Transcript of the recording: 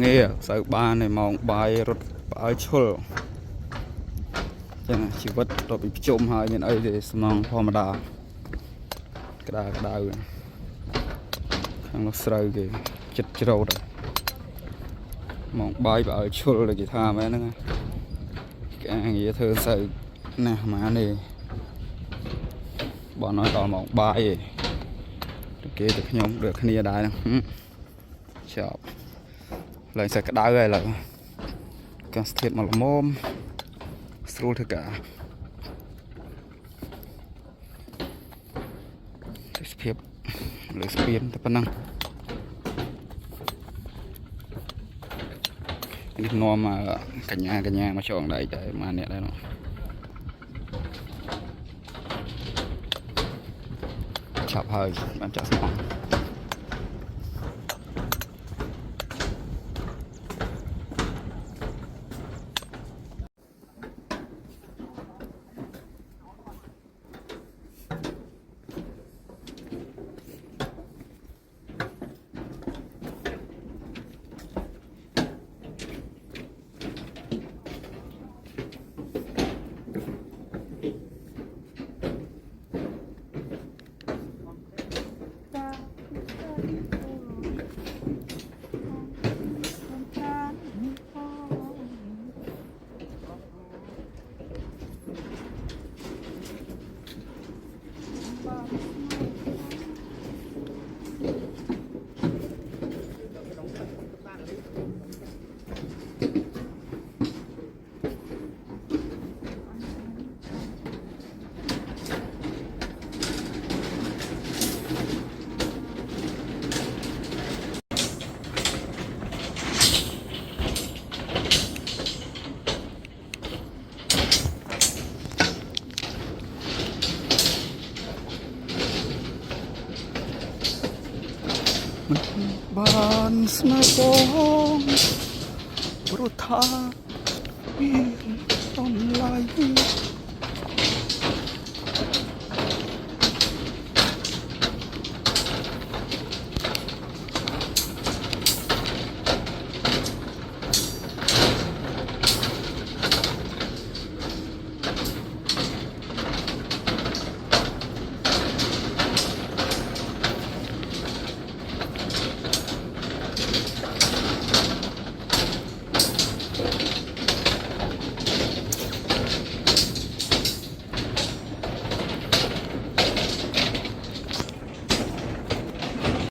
เงี้ยใส่บ้านในมองใบรถใบชุลจังชีวิตเราไปจมหายยันไอ้เดสมองพอมาดากระดาข้างรถใส่กี่จัดจรวดมองใบชุลเลยกี่ท่าไหมนั่นไงเงี้ยเธอใส่น่ะมาเนี่ยbọn nói còn một bài kia được nhóm được kia đại nè chợ lại sẽ cái đá đây là càng thiệt mà mồm sưu tất cả phép lấy spin tập năng cái nó mà cả nhà mà chọn lại chạy mà nè đây nó chọc hơi bạn chọc xongบ้านสนาโกงรุธาวีต้นไหล